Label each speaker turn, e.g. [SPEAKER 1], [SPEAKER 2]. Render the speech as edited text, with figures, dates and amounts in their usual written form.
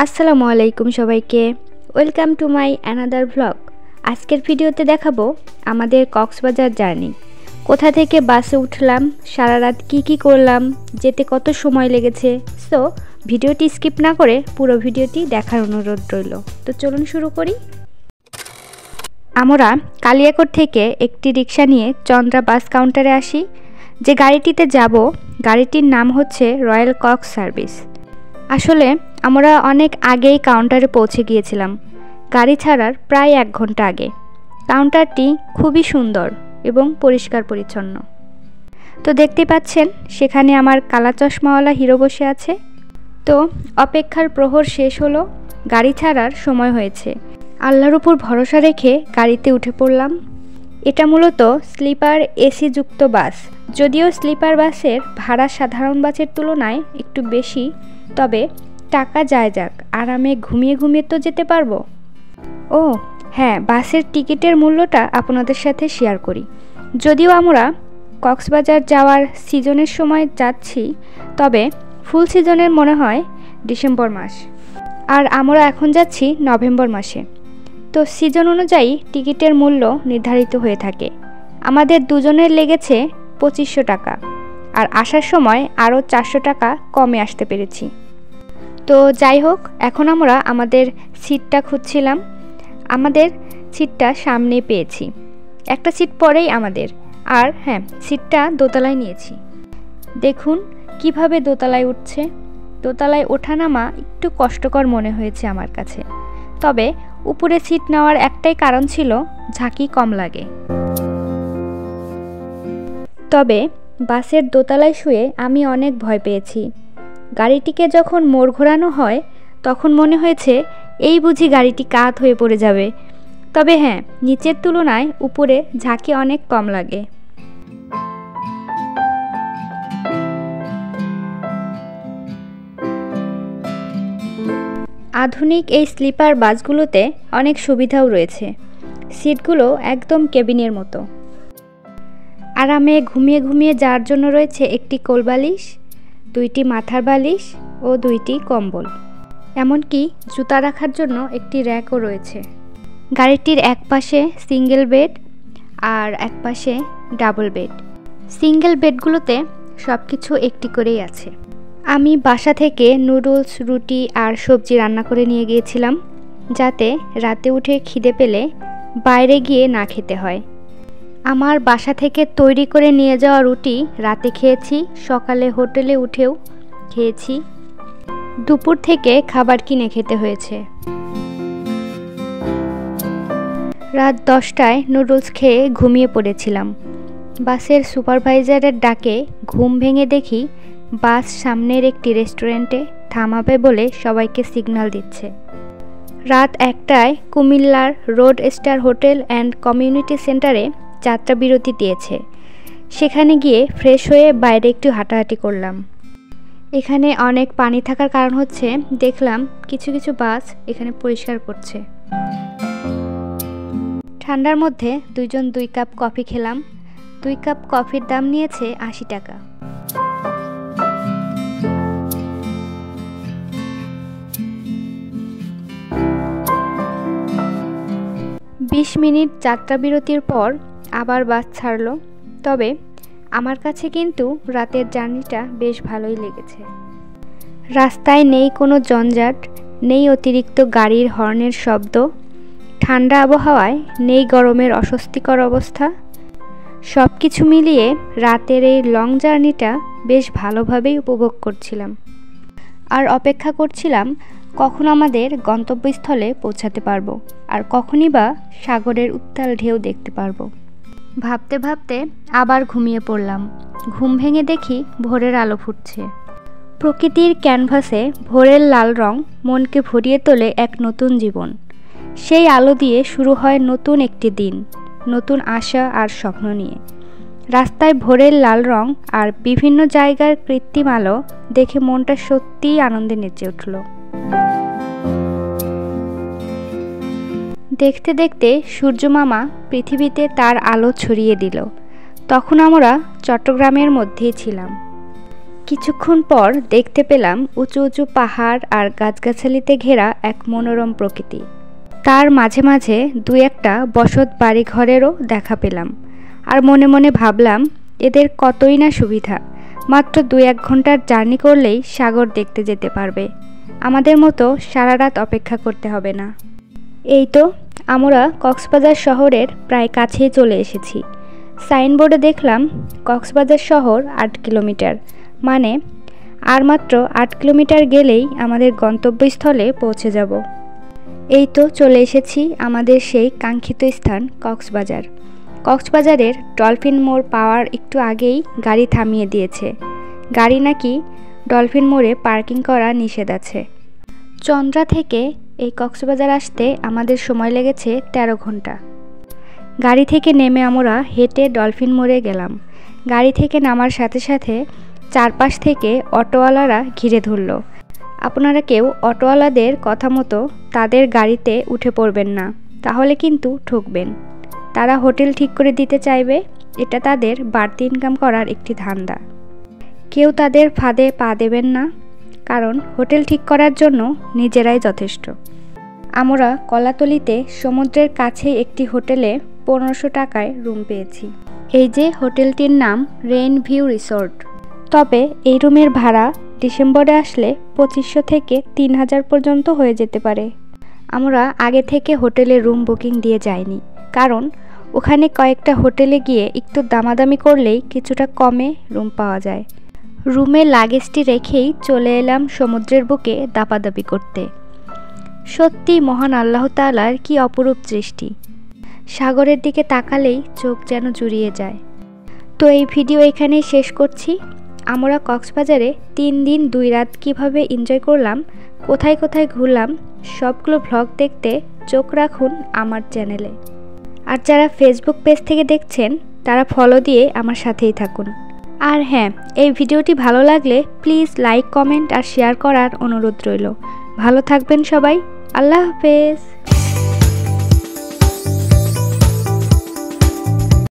[SPEAKER 1] আসসালামু আলাইকুম সবাইকে, welcome to my another vlog. আজকের ভিডিওতে দেখাবো আমাদের কক্সবাজার জার্নি। কোথা থেকে বাসে উঠলাম, সারা রাত কী করলাম, যেতে কত সময় লেগেছে। সো ভিডিওটি স্কিপ না করে পুরো ভিডিওটি দেখার অনুরোধ রইল। তো চলুন শুরু করি। আমরা কালিয়াকৈর থেকে একটি রিক্সা নিয়ে চন্দ্রা বাস কাউন্টারে আসি। যে গাড়িটিতে যাব গাড়িটির নাম হচ্ছে রয়্যাল কক্স সার্ভিস। আসলে আমরা অনেক আগেই কাউন্টারে পৌঁছে গিয়েছিলাম, গাড়ি ছাড়ার প্রায় 1 ঘন্টা আগে। কাউন্টারটি খুবই সুন্দর এবং পরিষ্কার পরিচ্ছন্ন। তো দেখতে পাচ্ছেন সেখানে আমার কালা চশমাওয়ালা হিরো বসে আছে। তো অপেক্ষার প্রহর শেষ হলো, গাড়ি ছাড়ার সময় হয়েছে। আল্লাহর উপর ভরসা রেখে গাড়িতে উঠে পড়লাম। এটা মূলত স্লিপার এসি যুক্ত বাস। যদিও স্লিপার বাসের ভাড়া সাধারণ বাসের তুলনায় একটু বেশি, তবে টাকা যায় যাক, আরামে ঘুমিয়ে তো যেতে পারবো। ও হ্যাঁ, বাসের টিকিটের মূল্যটা আপনাদের সাথে শেয়ার করি। যদিও আমরা কক্সবাজার যাওয়ার সিজনের সময় যাচ্ছি, তবে ফুল সিজনের মনে হয় ডিসেম্বর মাস, আর আমরা এখন যাচ্ছি নভেম্বর মাসে। তো সিজন অনুযায়ী টিকিটের মূল্য নির্ধারিত হয়ে থাকে। আমাদের দুজনের লেগেছে 2500 টাকা, আর আসার সময় আরও 400 টাকা কমে আসতে পেরেছি। তো যাই হোক, এখন আমরা আমাদের সিটটা খুঁজছিলাম। আমাদের সিটটা সামনে পেয়েছি, একটা সিট পরেই আমাদের। আর হ্যাঁ, সিটটা দোতলায় নিয়েছি। দেখুন কিভাবে দোতলায় উঠছে। দোতলায় ওঠানামা একটু কষ্টকর মনে হয়েছে আমার কাছে, তবে উপরে সিট নেওয়ার একটাই কারণ ছিল ঝাঁকি কম লাগে। তবে বাসের দোতলায় শুয়ে আমি অনেক ভয় পেয়েছি। গাড়িটিকে যখন মোড় ঘোরানো হয় তখন মনে হয়েছে এই বুঝি গাড়িটি কাত হয়ে পড়ে যাবে। তবে হ্যাঁ, নিচের তুলনায় উপরে ঝাঁকি অনেক কম লাগে। আধুনিক এই স্লিপার বাসগুলোতে অনেক সুবিধাও রয়েছে। সিটগুলো একদম কেবিনের মতো। আরামে ঘুমিয়ে যাওয়ার জন্য রয়েছে একটি কোলবালিশ, 2টি মাথার বালিশ ও 2টি কম্বল। এমনকি জুতা রাখার জন্য একটি র্যাকও রয়েছে। গাড়িটির এক পাশে সিঙ্গেল বেড আর এক পাশে ডাবল বেড। সিঙ্গেল বেডগুলোতে সব কিছু একটি করেই আছে। আমি বাসা থেকে নুডলস, রুটি আর সবজি রান্না করে নিয়ে গিয়েছিলাম, যাতে রাতে উঠে খিদে পেলে বাইরে গিয়ে না খেতে হয়। আমার বাসা থেকে তৈরি করে নিয়ে যাওয়া রুটি রাতে খেয়েছি, সকালে হোটেলে উঠেও খেয়েছি। দুপুর থেকে খাবার কিনে খেতে হয়েছে। রাত 10টায় নুডলস খেয়ে ঘুমিয়ে পড়েছিলাম। বাসের সুপারভাইজারের ডাকে ঘুম ভেঙে দেখি বাস সামনের একটি রেস্টুরেন্টে থামাবে বলে সবাইকে সিগন্যাল দিচ্ছে। রাত 1টায় কুমিল্লার road star hotel and community সেন্টারে যাত্রা বিরতি দিয়েছে। সেখানে গিয়ে ফ্রেশ হয়ে বাইরে একটু হাঁটাহাঁটি করলাম। এখানে অনেক পানি থাকার কারণ হচ্ছে দেখলাম কিছু বাস এখানে পরিষ্কার করছে। ঠান্ডার মধ্যে 2 কাপ কফি খেলাম। 2 কাপ কফির দাম নিয়েছে 80 টাকা। বিশ মিনিট যাত্রা বিরতির পর আবার বাস ছাড়লো। তবে আমার কাছে কিন্তু রাতের জার্নিটা বেশ ভালোই লেগেছে। রাস্তায় নেই কোনো জঞ্জাট, নেই অতিরিক্ত গাড়ির হর্নের শব্দ, ঠান্ডা আবহাওয়ায় নেই গরমের অস্বস্তিকর অবস্থা। সব কিছু মিলিয়ে রাতের এই লং জার্নিটা বেশ ভালোভাবেই উপভোগ করছিলাম। আর অপেক্ষা করছিলাম কখন আমাদের গন্তব্যস্থলে পৌঁছাতে পারবো, আর কখনই বা সাগরের উত্তাল ঢেউ দেখতে পারবো। ভাবতে ভাবতে আবার ঘুমিয়ে পড়লাম। ঘুম ভেঙে দেখি ভোরের আলো ফুটছে। প্রকৃতির ক্যানভাসে ভোরের লাল রং মনকে ভরিয়ে তোলে এক নতুন জীবন। সেই আলো দিয়ে শুরু হয় নতুন একটি দিন, নতুন আশা আর স্বপ্ন নিয়ে। রাস্তায় ভোরের লাল রং আর বিভিন্ন জায়গার কৃত্রিম আলো দেখে মনটা সত্যিই আনন্দে নেচে উঠল। দেখতে দেখতে সূর্যমামা পৃথিবীতে তার আলো ছড়িয়ে দিল। তখন আমরা চট্টগ্রামের মধ্যেই ছিলাম। কিছুক্ষণ পর দেখতে পেলাম উঁচু উঁচু পাহাড় আর গাছগাছালিতে ঘেরা এক মনোরম প্রকৃতি। তার মাঝে মাঝে দুই একটা বসত বাড়ি ঘরেরও দেখা পেলাম। আর মনে মনে ভাবলাম, এদের কতই না সুবিধা, মাত্র 2-1 ঘন্টার জার্নি করলেই সাগর দেখতে যেতে পারবে। আমাদের মতো সারা রাত অপেক্ষা করতে হবে না। এই তো আমরা কক্সবাজার শহরের প্রায় কাছেই চলে এসেছি। সাইনবোর্ডে দেখলাম কক্সবাজার শহর 8 কিলোমিটার, মানে আর মাত্র 8 কিলোমিটার গেলেই আমাদের গন্তব্যস্থলে পৌঁছে যাব। এই তো চলে এসেছি আমাদের সেই কাঙ্ক্ষিত স্থান কক্সবাজার। কক্সবাজারের ডলফিন মোড় পাওয়ার একটু আগেই গাড়ি থামিয়ে দিয়েছে। গাড়ি নাকি ডলফিন মোড়ে পার্কিং করা নিষেধ আছে। চন্দ্রা থেকে এই কক্সবাজার আসতে আমাদের সময় লেগেছে 13 ঘন্টা। গাড়ি থেকে নেমে আমরা হেঁটে ডলফিন মোড়ে গেলাম। গাড়ি থেকে নামার সাথে সাথে চারপাশ থেকে অটোওয়ালারা ঘিরে ধরল। আপনারা কেউ অটোওয়ালাদের কথা মতো তাদের গাড়িতে উঠে পড়বেন না, তাহলে কিন্তু ঠকবেন। তারা হোটেল ঠিক করে দিতে চাইবে, এটা তাদের বাড়তি ইনকাম করার একটি ধান্দা। কেউ তাদের ফাঁদে পা দেবেন না, কারণ হোটেল ঠিক করার জন্য নিজেরাই যথেষ্ট। আমরা কলাতলিতে সমুদ্রের কাছে একটি হোটেলে 1500 টাকায় রুম পেয়েছি। এই যে হোটেলটির নাম রেইন ভিউ রিসোর্ট। তবে এই রুমের ভাড়া ডিসেম্বরে আসলে 2500 থেকে 3000 পর্যন্ত হয়ে যেতে পারে। আমরা আগে থেকে হোটেলে রুম বুকিং দিয়ে যাইনি, কারণ ওখানে কয়েকটা হোটেলে গিয়ে একটু দামাদামি করলেই কিছুটা কমে রুম পাওয়া যায়। রুমে লাগেজটি রেখেই চলে এলাম সমুদ্রের বুকে দাপাদাপি করতে। সত্যি মহান আল্লাহ তাআলার কি অপরূপ সৃষ্টি। সাগরের দিকে তাকালেই চোখ যেন জুড়িয়ে যায়। তো এই ভিডিও এখানেই শেষ করছি। আমরা কক্সবাজারে 3 দিন 2 রাত কীভাবে এনজয় করলাম, কোথায় কোথায় ঘুরলাম, সবগুলো ভ্লগ দেখতে চোখ রাখুন আমার চ্যানেলে। আর যারা ফেসবুক পেজ থেকে দেখছেন তারা ফলো দিয়ে আমার সাথেই থাকুন। আর হ্যাঁ, এই ভিডিওটি ভালো লাগলে প্লিজ লাইক, কমেন্ট আর শেয়ার করার অনুরোধ রইল। ভালো থাকবেন সবাই। আল্লাহ হাফেজ।